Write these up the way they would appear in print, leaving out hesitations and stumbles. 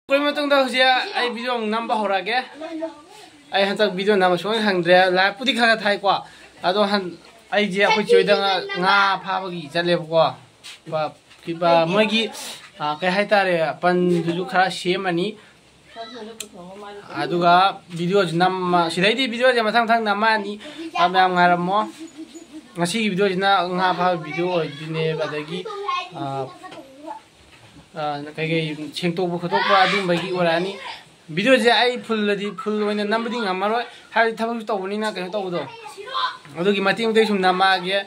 कोई मतंग दा हुजिया आई video number होरागे आई हंतक video नाम सोंग हंद्रे लाइव पुदी खा थाई को अदो हन आई जे अखोय चोइदा nga फाबगी चलेबको बा किबा मगी कय हाइतारे पन दुजु खरा सेमनी अदुगा वीडियो नम सिदैदी वीडियो जे मथांग थांग नमानी आम ngaramo ngasi वीडियो जना nga फा वीडियो ओइदिने बादगी कई सेंटोब खतोब अदुंबगी ओरानी वीडियो जे आई फुल ओइना नंबदी ngamaroy हाय थबक तौबनिना कनो तौबदो अदुगी मतिंग दे सुम नमागे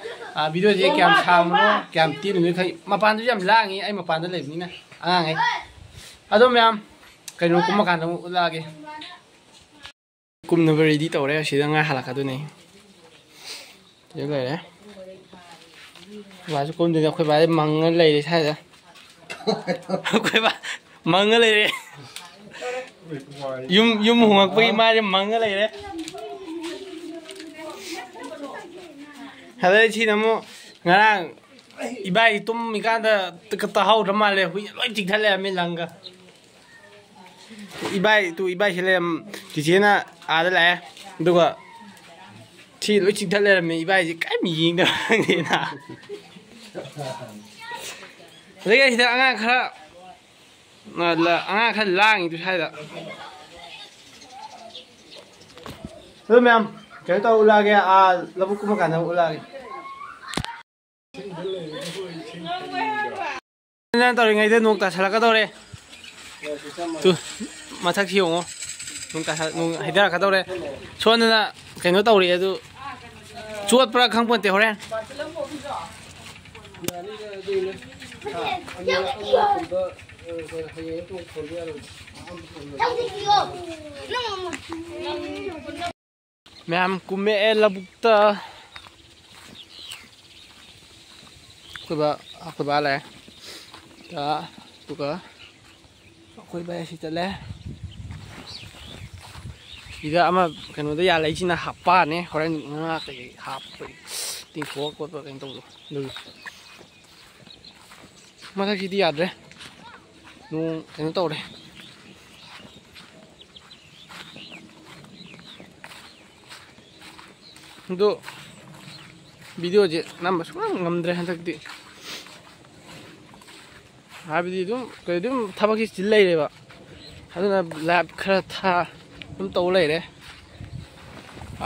वीडियो जे क्याम सामनो क्याम तीन नु खै मपान दु याम लांगी आई मपान द लेबनिना आंगाई अदो म्याम कनो कुम कान उलागे कुम न रेडी तौरे सिदा nga हलाकादुने ये लेरे वाजु कुम दे खै बाय मंग लेरे सादा कोई बात मंग ले रे युम हुआ कोई मारे मंग ले रे हले छी नमो ngarang ibai tum mikanda ta hau ramale hui loi chithale me langa ibai hele tichena ada la duga thi loi chithale me ibai ji kai mi ying da ni na लेकिन इधर आँगा खरा आँगा खरा लांगी तो शायद तो मैम क्या तो उलागे लबुक कुम काना उलागे ना तो रिंगाई दे नोक ताशला का दौरे तू मथक थी होंगो नोक ताशा नोक हिदार का दौरे सोन ना क्या तो उरी है तो चुवत पर खांग पनते हो रहे मैम कुमे लबुक्ता कोई बाल है ता तुका कोई बाय ऐसी चले इधर अमा कनो तो यार ऐसी ना हापा ने होरन ना कहीं हाप तीन फोक कोई कहीं तो दो मथा की याद रे नु कनो तौरे दो video J number soon ngamdre hantakdi habidi dum thabaki chil leire ba aduna lab khara tha dum taw leire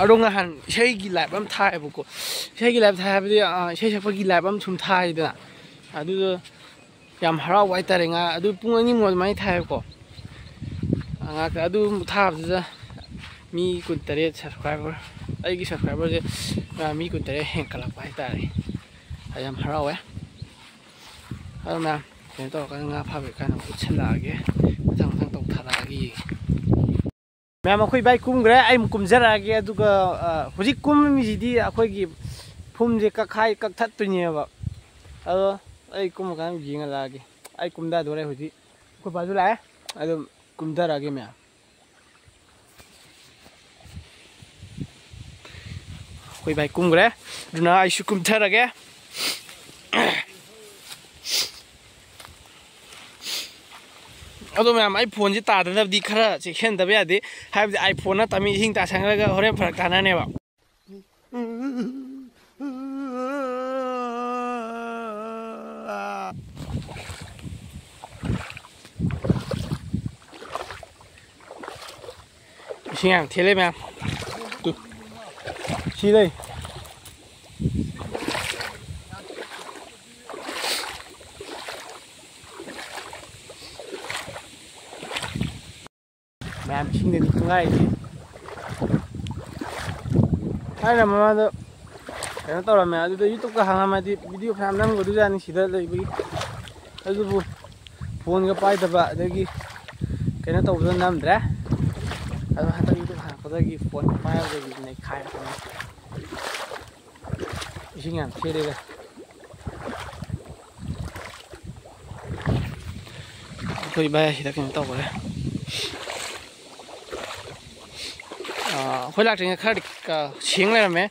adonga han sei gi lab am thai buko sei gi lab thai habidi sei sakpagi lab am sum thai da adu yam harau wai tarenga adu pung ani mo mai thai ko anga adu thab da mi kun tare subscriber ai gi subscriber je mi kun tare hen kala pai tare ayam harau na ken to ka nga pha be kan ku chela ge thang to thara gi ma'am अखोई बाई कुमग्रे आई कुमजरागे अदुगा हुजी कुम मिजिदी अखोई की फुम जे कखाई कथतुनिबा अदो आई कुम कान यिंगा लागे आई कुमदा दोरे हुजी को बाजु लाए अदो कुमदरागे म्या अखोई बाई कुमग्रे दुना आई सु कुमथरागे अदो मैम आई फोन से तादनबदी खरा चेखेंदबे यादे हाइबदि आई फोन ना तमी हिंग ता संगरगा होरेन फरक तानानेबा सिंगां थेले मैम तु सिलै मैम सिंगने दिखंगाई हाइना मामादो कनो तौरमे अदुदो यूट्यूब का हांगामादि वीडियो फ्राम नमगदु जानि सिदा लैबि अदुबु फोन का पाइदबा अदगी कनो तौबदो नमद्रे अदु हता यूट्यूब हांगपदगी फोन पाइबदगी नै खायखनो इसिंगां थेरेगा कोई बाय सिदा कनो तौबरे खोला ट्रेन खर का छिंग ले में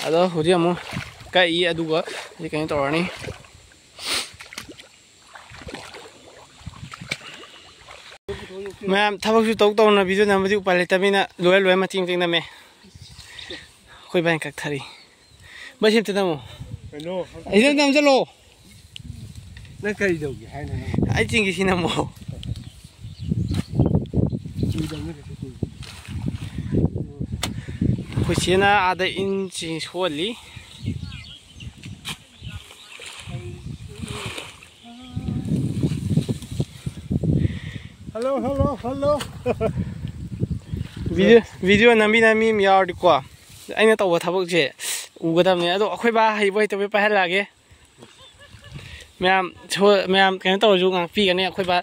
अदो हुजी अमु का ई अदुगा जे कहीं तोरनी मैम थबक तौना वीडियो नम्बर उपाय लेटमीना लोय मचिंग चिंग नमे कोई बाइन कथरी बस नमो नम चलो आई चिंगी नमो खुशीना आधा इंच सोली हेलो वीडियो नमी याको अगर तब थबसे उगदने अदो अखोई बा हईब हईतब पाहलागे मैम मैम कहीं तौरसु पीगने अखोई बा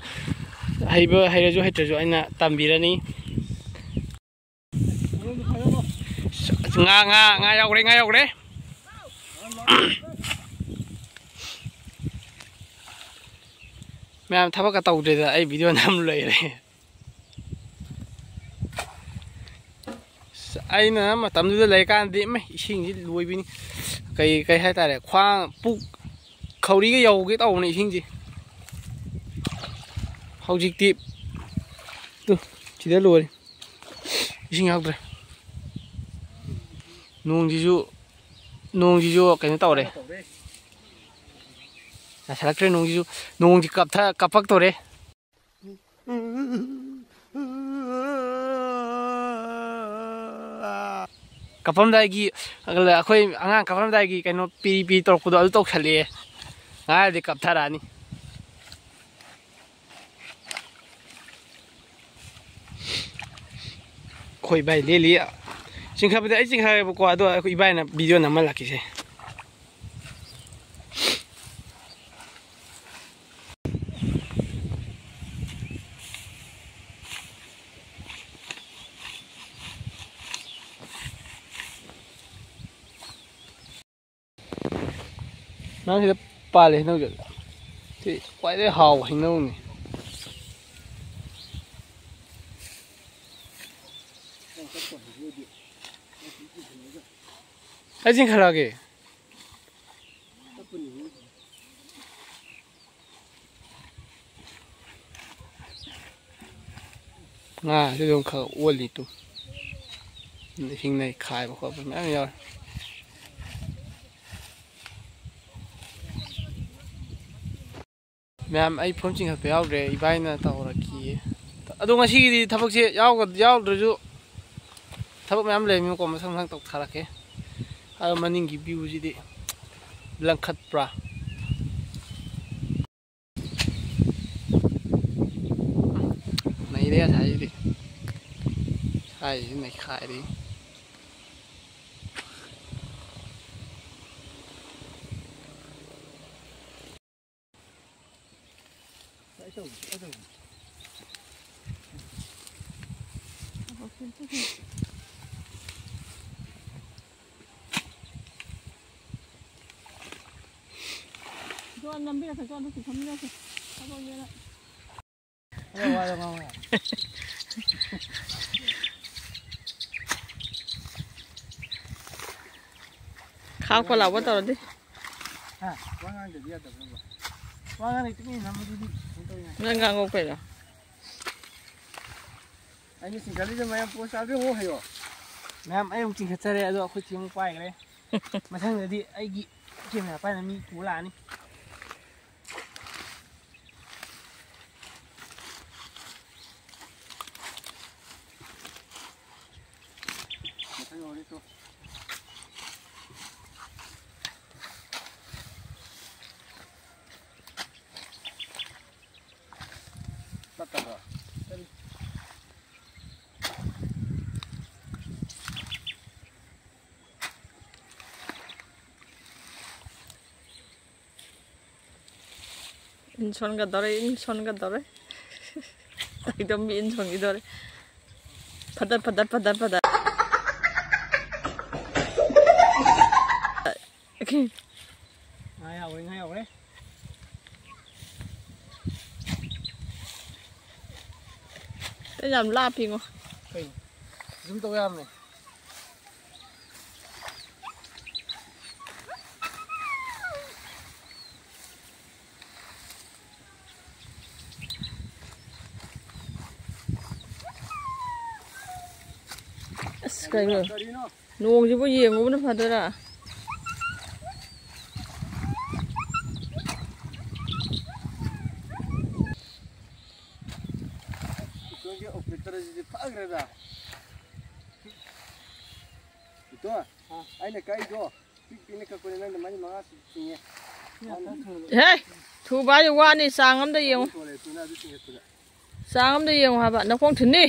हईब हईरजु हईत्रजु अना तंबीरनी यावरे मैम थबक तौद्रेद अई वीडियो नम लेरे अना मतमदुदा लेकानदि इसिंगि लोइबिनी कई हाइतारे ख्वांग पुक खौरीगा यौगे तौने इसिंगि हौजिक्ति तु सिदा लोरे इसिंग याउद्रे नोंजिजु कहीं तौरे नासरक्ट्रे नोंजी कपक तौरे कपमदागी अखोई आगां कपमदागी कहीं पी तौरपदो अदु तौसले गायदि कपथरानी खोई बाई लेली चिंखाबदे आई चिंखाबको अदो अखोई इबाइना वीडियो नम्मा लाकिसे nang sida pale nau jat ti kwai de haw hing nau ni ajin khala ge nga se dong kha oli tu hing nei khai ba kho ba ya ma'am आई phone चिंहप याद्रे इबाइना तौरकी अदो ngasiगidi थबकसे यावद्रजु थबक ma'am लेमिको मसंग तौ थारके मनिंगी view जिदि लंखत्प्रा नैरे साइदि नै खाइरि खाओ को लावा तो दे हां वांगान दे दिया तब वांगान इतनी नमदुदी नंगांगो पेला आइनि सिंगाली जे माया पोस्ट आगे हो हयो मैम आई चिंग खचरे अदो अखोई चिंग पाइगरे मथंगदि आइगी केमेरा पाइना मी पुलानी 인천 가더래 이덤비 인천이더래 바다 이렇게 아야 그래 làm la phi ngô chúng tôi làm này kayaknya nung sih bu iya ngomong apa tuh lah hei thu bao nhiêu qua đi sang lắm đây yêu sang lắm đây yêu hả bạn nó không thử đi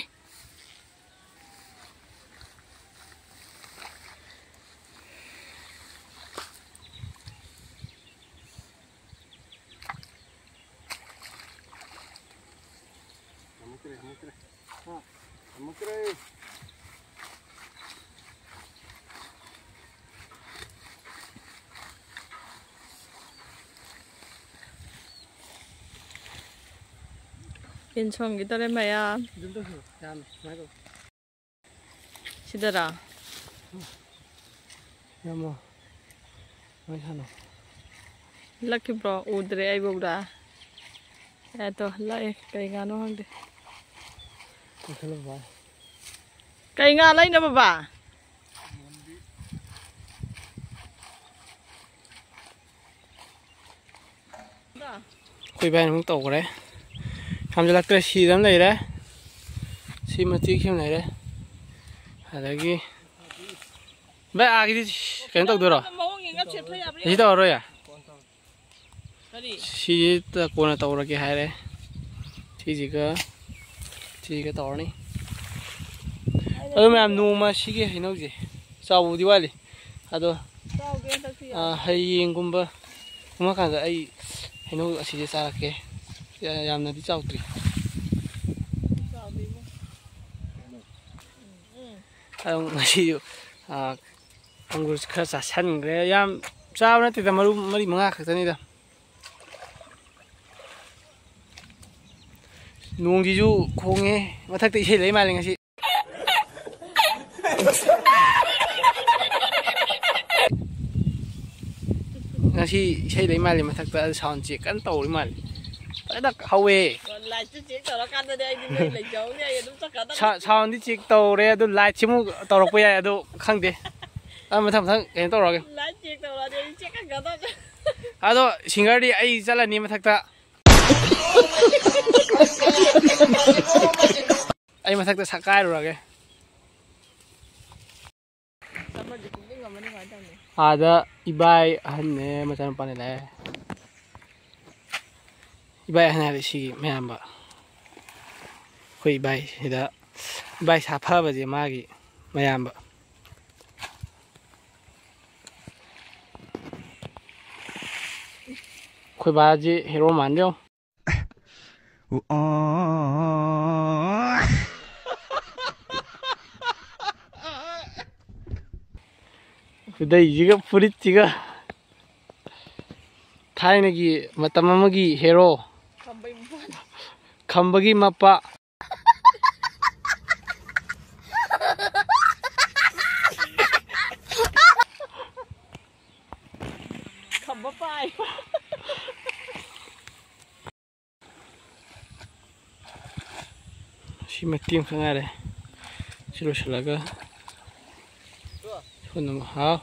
괜찮은 게 있다란 말이야. 시들아. 야 뭐. 괜찮아. Lucky bro, udre ai bogda. Eto, lai kai nga no hangde. 괜찮아 봐. Kai nga lai na baba. Kuy bay nó tổ đấy. Tham gia lạc cái xì lắm này đấy. Xì mà tí khiêm này đấy. À đấy cái. Bé à cái cái tàu được rồi. Gì tàu rồi à? Xì ta cô là tàu rồi cái hai đấy. Xì gì cái tàu này. Mà em nuông mà xì cái nó gì? Sao đi qua đi. À đó. Hay cũng bơ. Cũng mà cái ấy. Hay nó xì ra cái. Làm nó đi chào tụi. Ông xì ông cứ khơi xả săn cái yam chào nó thì tao mới đi mang khác thế này đâu. Nuông gì chú không nghe mà thắc tự chơi lấy mà lên cái gì chơi lấy mà lên mà thắc tự sòn chỉ cắn tàu lấy mà đấy là hậu về sòn đi chiếc tàu đấy tôi lại chiếm tàu độc bây giờ tôi không đi mà thằng cái tàu rồi à tôi xin cái đi ai ra là niệm mà thắc tự ai mà thắc tự sạc cái rồi kìa à đó ibai anh này mà chẳng phải này ibai anh này thì mấy anh bảo khơi ibai thì đó ibai sạp phơ vào gì mà cái mấy anh bảo khơi ba gì hero man đâu đây gì cái phụ gì cái thái này cái mà tầm mà cái hero khăm bagi mapa khăm bapa si mà tiêm khang đây chỉ là cái phần nào hả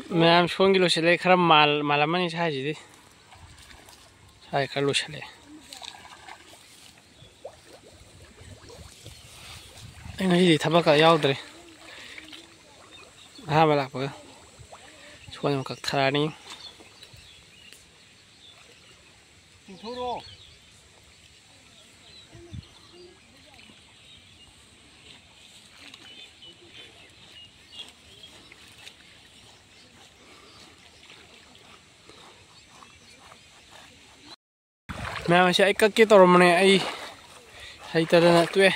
mẹ em xuống cái lối xe khá mal mà नहीं sai gì đi sai cái lối xe anh ấy gì thắp cái dao đấy mà lạc vào xuống một cái thà đi mẹ mà sẽ các cái tàu này ai hay ta là tụi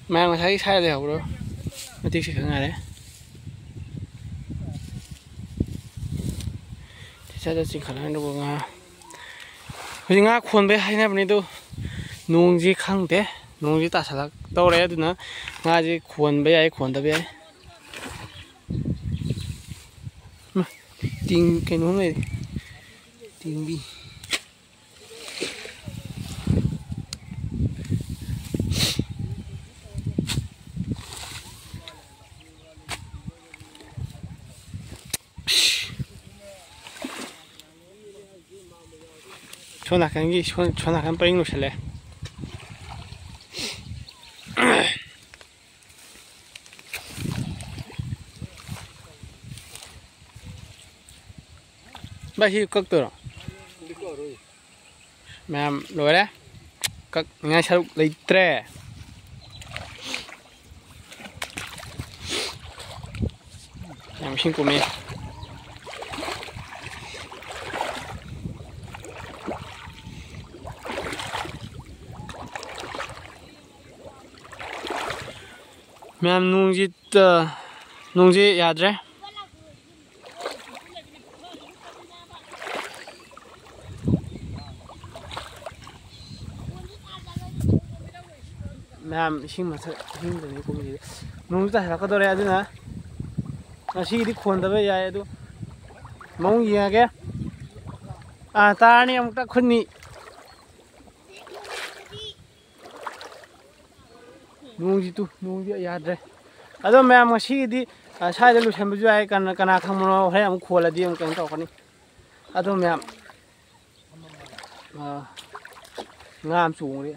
mang mà thấy sai đều rồi mà tiếc sự khởi đấy จะสิงขนาดดูงาเฮ้ยงาควรไปให้นะวันนี้ดูนุ่งจีขังเตะนุ่งจีตาสลักโตเลยดูนะงาจีควรไปไอ้ควรตะไปมาติงแค่นู้นเลยติงบีชนหนักกันกี่ชนหนักกันไปยิ่งหนุ่มเฉลยบ้าที่กักตัวแม่รู้ไหมกักงานชาลุเลยเตะยังไม่ชิงกูมีแม่นุ่งจียาดเลยแม่ชิงมาสักชิงตัวนี้กูมีนุ่งจะหลักก็ตัวเรียดนะอาชีพที่ควรจะไปย้ายดูมองยังไงตาเนี่ยมันตะคนนี้นุ่งจีตุนุ่งจียาดเลยแล้วแม่มาชีดิใช่เดี๋ยวลูกฉันไปช่วยกันข้างมันให้มันขวดละดีมันกันต่อคนนี้แล้วแม่งามสูงเลย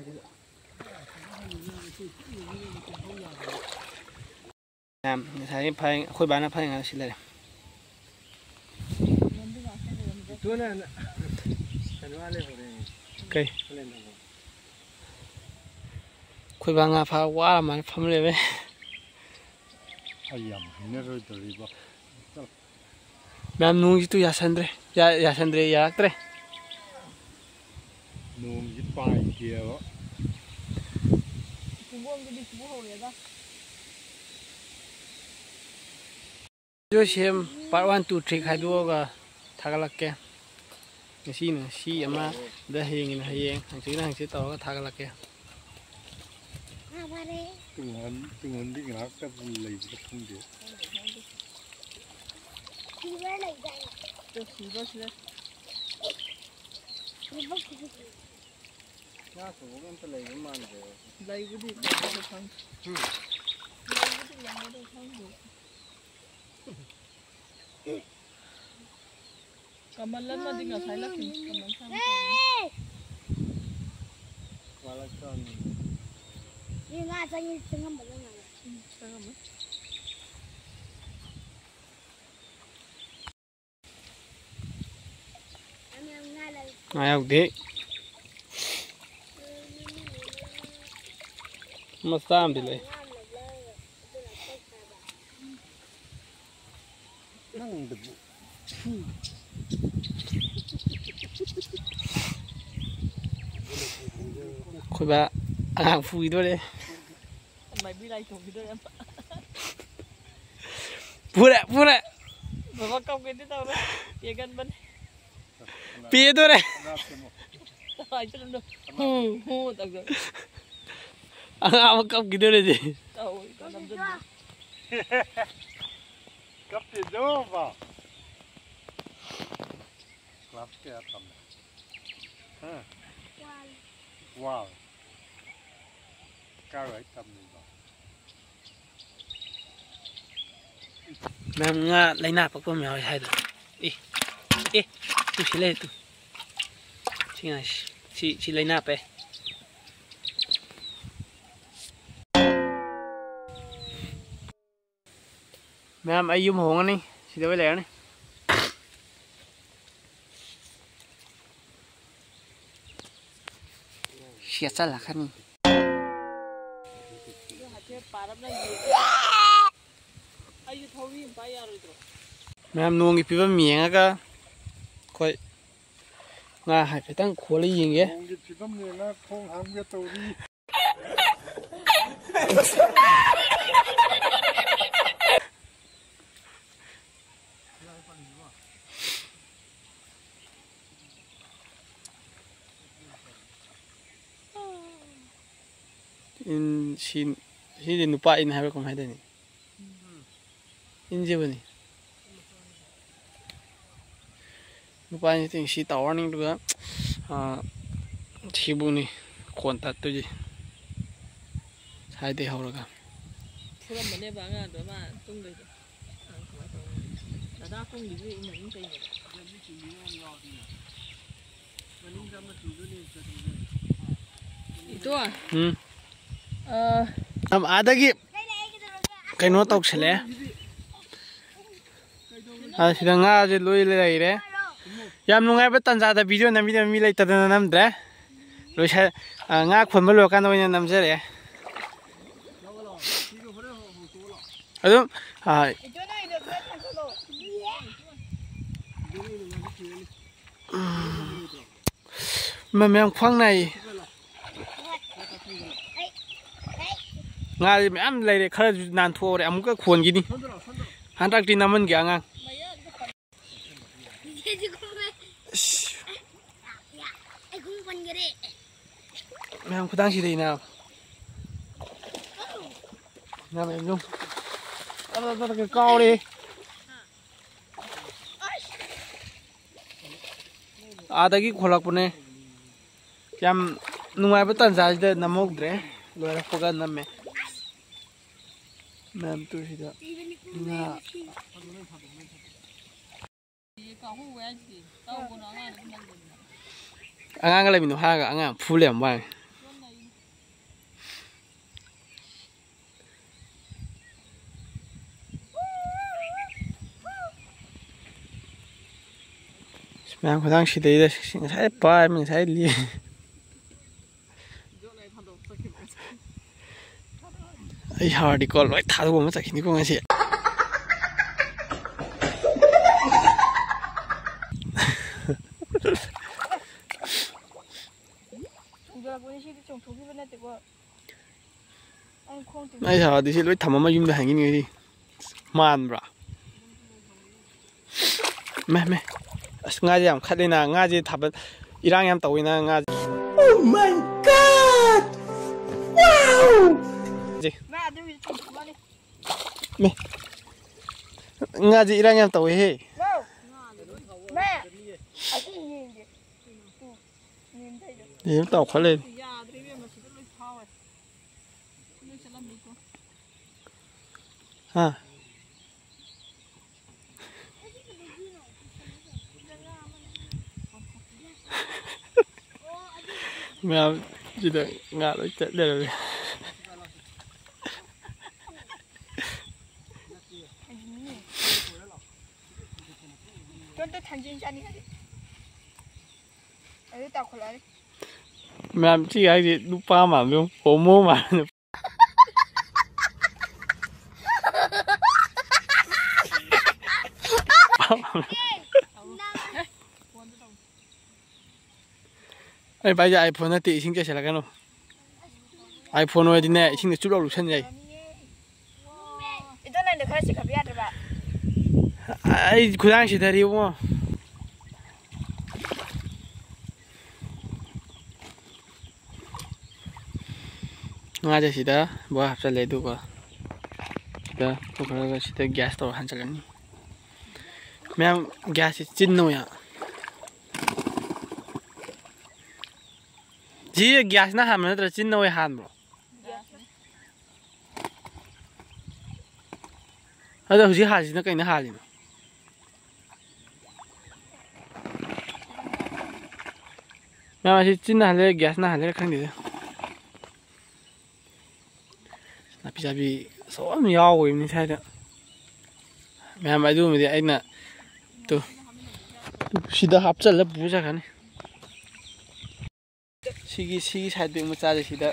แม่ใช้พายคุยบ้านนะพายงานสิเลยตัวนั้นฉันว่าเล่นอะไรโอเคคุยบ้านงานพาว่ามันทำเลยไหมแม่นุ่งจีตุยาสันเดรยาสันเดรยาลักเตรนุ่งจีไปเกี่ยวजो same part 1 2 3 खाई दो का थागलक के ngasi ne si ama da heng ne heng hangsi taw ka थागलक के từng đi ngã cái lấy cái không được nhá số em phải lấy cái màn để lấy cái gì để nó không Kamalan mah tinggal saya lagi kamalan sama. malah kan ini nggak tanya setengah malam nggak Setengah mah. ayo deh masam dilai năng đượcคุยบ้าฟูด้วยเลย Mày biết đây thuộc cái đôi em. พูดแหละ Bapak kau gini tau lah. Ya kan ban. ปีด้วยเลย Itu dulu. Tak ada. เอากับกินด้วยเลยสิ Tahu itu dalam dulu. cấp tiền đâu vào cấp tiền tầm wow cao ấy tầm này vào แม่งาไล่หน้าปักป้อมยาวใช่ตัวตุชิเล่ตุชิงไงชิไล่หน้าไปแม่ไอ้ยุ่มหงอันนี้สิเดี๋ยวไปแล้วนี่เสียสละคันนี้แม่นวงอีพี่ว่าเมียงก็ค่อยงาหายไปตั้งขวดเลยยิงเงี้ย ông cái tấm này nó không ham cái tàu đi ꯁꯤꯗꯤ ꯅꯨꯄꯥ ꯏꯟ ꯍꯥꯏꯕ꯭ꯔꯥ ꯀꯃꯥꯏ ꯍꯥꯏꯗꯣꯏꯅꯤ ꯏꯟꯖꯕꯅꯤ ꯅꯨꯄꯥ ꯏꯟ ꯁꯤ ꯇꯥꯋꯔꯅꯤ ꯑꯗꯨꯒ ꯁꯤꯕꯨꯅꯤ ꯀꯣꯟ ꯇꯠꯇꯣꯏꯁꯤ ꯁꯥꯏꯗꯩ ꯍꯧꯔꯒ ꯐꯨꯔꯝꯕꯅꯦꯕ ꯑꯉꯥꯡꯗꯣ ꯃꯥ ꯇꯨꯡꯗꯩꯗꯣ ꯀꯃꯥꯏꯅ ꯇꯧꯕꯅꯣ ꯗꯗꯥ ꯀꯨꯡꯒꯤꯁꯨ ꯏꯟꯅ ꯑꯗꯨꯝ ꯇꯩꯅꯦꯕ ꯏꯇꯣ ꯑꯥꯗꯒꯤ ꯀꯩꯅꯣ ꯇꯧꯁꯜꯂꯦ ꯁꯤꯗ ꯉꯥꯁꯦ ꯂꯣꯏ ꯂꯩꯔꯦ ꯌꯥꯝ ꯅꯨꯡꯉꯥꯏꯕ ꯇꯥꯟꯖꯥꯗ ꯚꯤꯗꯤꯑꯣ ꯅꯝꯕꯤꯗꯕ ꯃꯤ ꯂꯩꯇꯗꯅ ꯅꯝꯗ꯭ꯔꯦ ꯉꯥ ꯈꯣꯟꯕ ꯂꯣꯏꯔꯀꯥꯟꯗ ꯑꯣꯏꯅ ꯅꯝꯖꯔꯦ ꯑꯗꯨꯝ ꯃꯌꯥꯝ ꯈ꯭ꯋꯥꯡ ꯅꯥꯏ ꯉꯥꯁꯦ ꯃꯌꯥꯝ ꯂꯩꯔꯦ ꯈꯔꯁꯨ ꯅꯥꯟꯊꯣꯛꯑꯔꯦ ꯑꯃꯨꯛꯀ ꯈꯣꯟꯈꯤꯅꯤ ꯍꯟꯗꯛꯇꯤ ꯅꯝꯍꯟꯒꯦ ꯑꯉꯥꯡ mày không có đang gì thì nào nào mày nhung nó cái co đi đây cái khóa này chăm nuôi bắt tận giá đây nằm mốc đấy rồi là có gần nằm mẹ mềm tôi thì đó nha anh cái này mình hai cái anh phu liềm vậy mày có đang xịt đấy đấy mình thấy bay mình thấy liền ai hả đi con loại tháo của nó chạy đi con cái gì ai hả đi xịt loại thầm mà dùng để hành cái gì man bra mẹ mẹ ngaji am khadina ngaji thab irang yam tawina ngaji oh my god wow ji me ngaji irang yam tawi he me yam taw khale ha mẹ chỉ được ngã nó chạy lên mẹ chỉ cái gì lúc ba mà không hồ mô mà ai bây giờ iPhone nó tị sinh chơi là cái nào iPhone này thì nè sinh được chút đâu lục chân vậy ai cứ đang chỉ thấy không ngay giờ đó bỏ hộp ra lấy được à đó tôi phải chỉ thấy gas tàu hành chạy lên mẹ gas chín nồi à ji gas ना हम ना चिन्ह हुए हाथ में अरे हुजी हाजी ना कहीं ना हाली ना मैं वैसे चिन्ह हाले गैस ना हाले रखेंगे दे ना पिज़्ज़ा भी सब में याव हुई नहीं था मैं हम आजू में दे आई ना तो सीधा हाफ चल पूजा करने 시기 사이드 무짜지 시다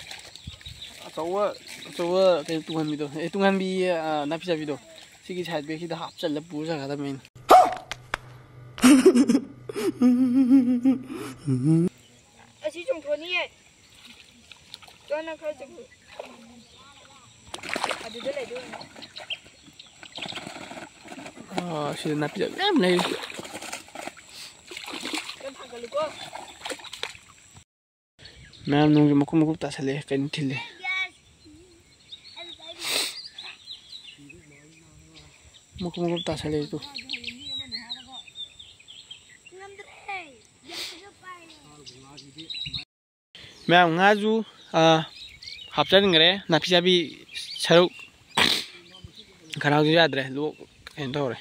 저거 그 뚱한비도 뚱한비 나피자비도 시기 사이드 시다 합절래 부자 가다면 아시 좀 더니 저는 가지고 아주 들려줘 시다 나피자 땀내 मैम नोंगे मकुम मकुम तासले कहीं थिले mukum tasale itu. Memang ngaju hapsan ngere napi jabi saruk karau dia adre lu entore.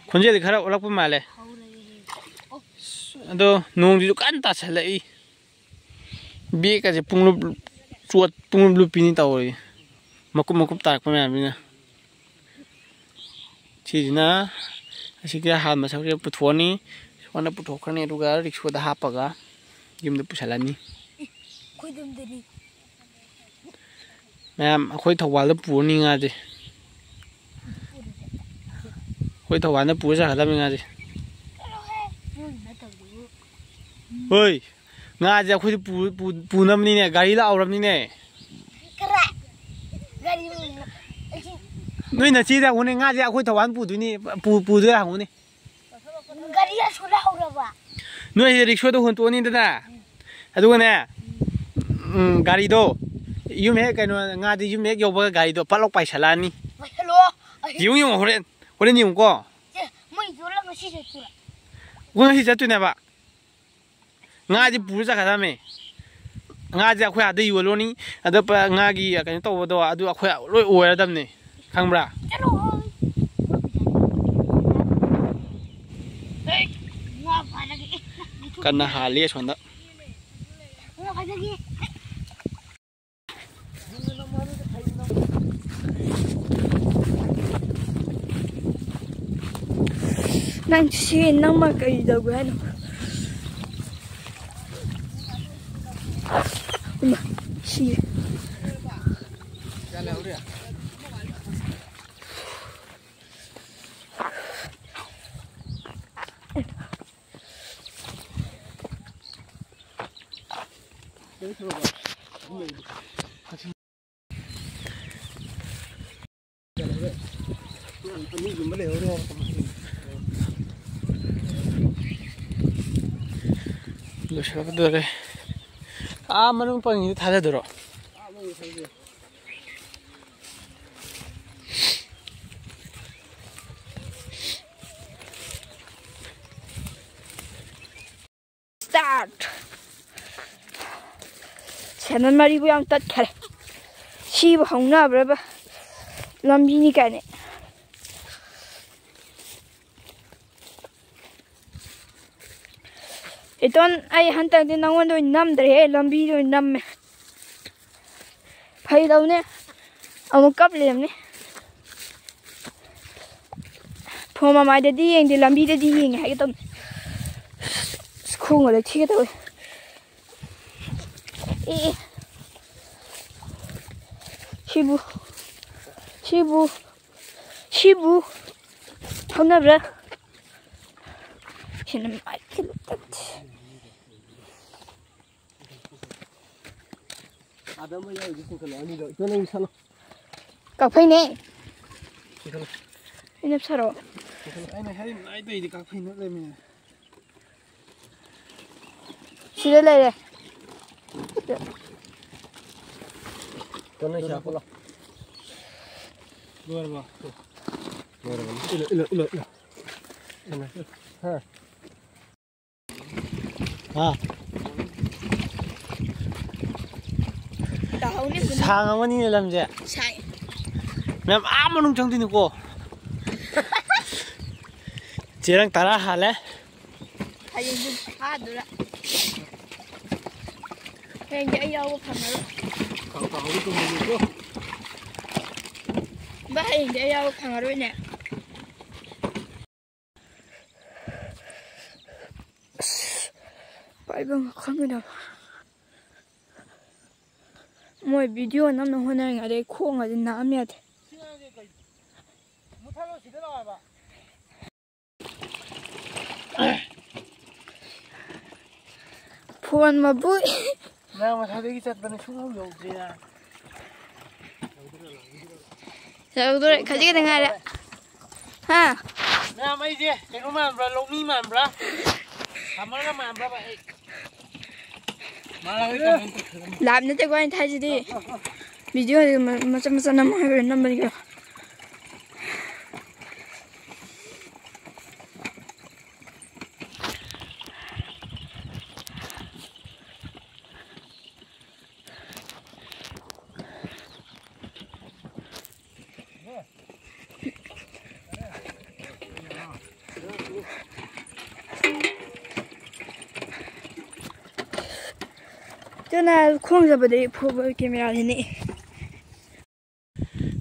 Kunci di karau olak pemale. Aduh nung di kan tasale i. Bi kaje punglu cuat punglu pini tawoi. Makum tak pemale. Cina asyiknya hal masalah putuani, mana putukan itu kan riksu dah apa ga, jam tu pusalan ni. Mem, aku itu awal tu puning aja. Aku itu awal tu puasa ada mengaji. Hoi, ngaji aku itu punam ni ne, gari lah orang ni ne. Kerak, gari Nui nak cerita aku ni ngaji aku itu awal putu ni, putu lah aku ni. gari ya sudah ba. Nui riksu tu huntu ni tu na. Aduh ni, gari tu. Yum he kan ngadi yum he yoba gari do palok pai salani Hello. yung horen yung ko Mai jola ngasi setu. guna si jatu ne ba ngadi puja kada me ngadi akhoi adu yolo ni adu pa ngagi kan to do adu akhoi loi oya dam ne khangbra Hello. Hey, ngap lagi. kana hali sonda Ngap lagi. Nang si nang magkaidaw ano. Si. Siapa tu le? Mana pun ini thada dulu. Start. Channel mari bu yang tat khare. Si bu hong na bra ba. Lambi ni ka ne. Iton ay hantang din nangon do nam dre lambi do nam me. Phai daw ne. Amu kap lem ne. Phoma mai de di yeng de lambi de di yeng hai tom. Khung ở đây chi thôi. Shibu. Không nè bro. Xin em ai cái lúc tắt. Cà phê nè. Anh sao rồi? Anh này hay nãy đây thì cà phê nữa đây mình. Chị đây đây. Con này chả có lắm. Đưa vào. Ilo. Ha. Sang apa ni dalam je? Sai. Mem amanung chang tini ko. Jerang tara hale. Ayun din hadura. Hindi ayaw ko kamera. Kau tu mulu ko. Ba hindi ayaw ko kamera niya. Bang kamera. Moi video nam no hona nga de khong ga na amya de. Muthalo sidala ba. Phone mabui. Na mathadegi chatbane sungau yaujiya. Saudara khaji ka ngara. Ha. Na mai je, keno man bra longni man bra. Kamara man bra ba. Làm nữa cho anh thay gì đi video thì mà chăm nam hai người năm bên kia 저나 콩잡아들 포벌 카메라니.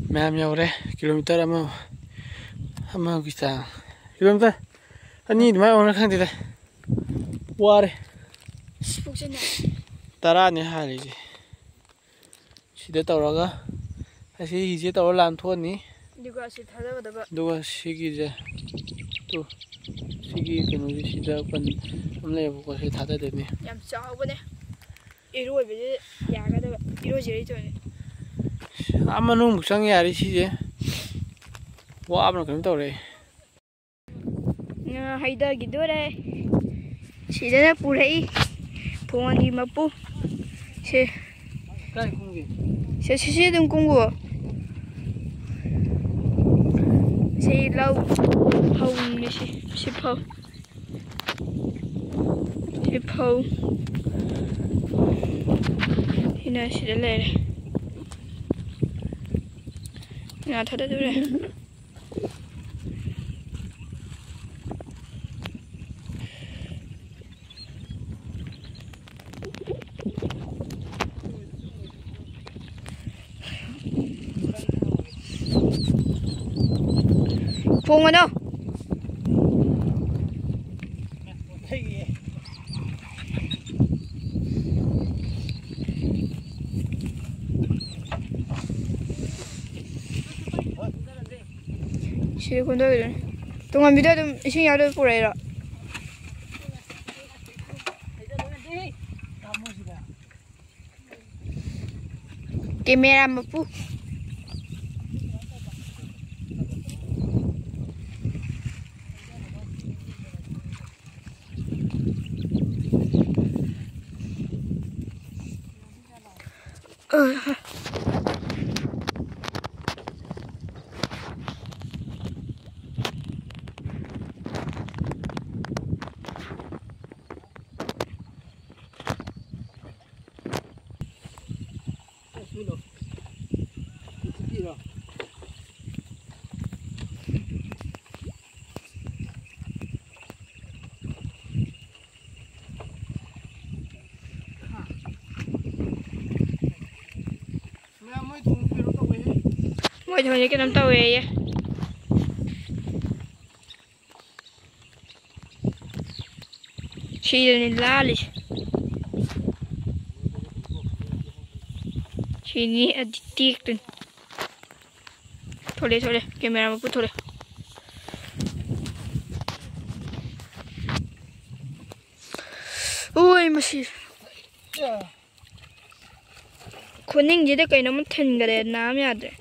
Ma'am you're kilometre की kilometre अनी खाते वारे तराने हालीजे सिद तौरगा असीजे तौर लांथोनी सिगीजे तो सिगी कनोजी सिदा पन लेबको से थाददेनी याम चावबने इरोबे यागदब इरोजिरै तोने आमनु मुसंग यारी सिजे वाबन कम तौरे हाइदा गिदोरे सिदना पुरै फोनी मपु से काय कुंगी से दम कुंगो से लाउ हाउनी से फाउ हिना सिदा लेरे ना थादा दुरे Phùng ở đâu? Chị con tôi rồi. Tôi ngồi video tôi xin nhau tôi phụ đây rồi. Camera mà phụ. Mọi người cái năm tàu về chị nên la đi chị ní ở tiếc rồi thôi đi camera mà thôi ôi mà chị con ninh gì đấy cái nó mất thành cái đấy nám nhạt rồi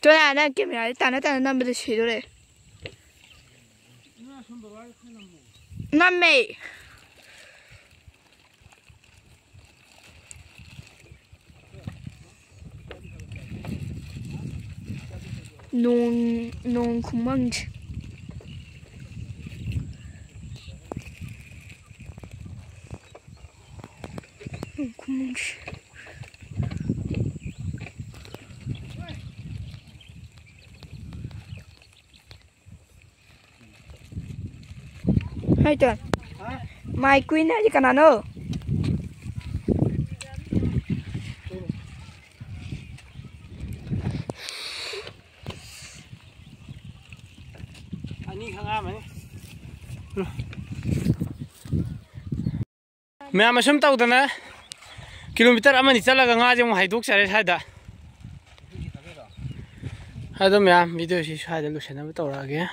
tôi là đang kiểm tra tàn năm bây giờ rồi năm mày non không mang hai tuần mai queen này cái nào nữa anh đi khang am ấy mẹ mà sớm tàu đó nè kilometer ama ni chalaga nga jong haiduk sare saida hado mẹ video si saida lu sena ba tawra ge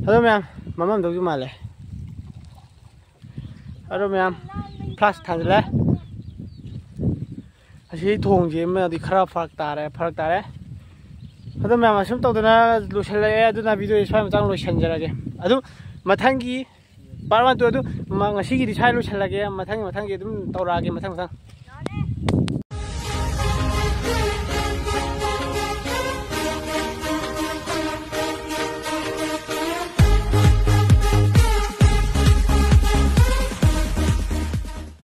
hado mẹ mamam dog ju male hado mẹ plus thang le asi thong je ma di khara farak tare hado mẹ mà sớm tàu đó na lu sele adu na video si ma chang lu sen jara ge adu mathangi Parman tu ngasi di sai lu chalage mathang adum tawrage mathang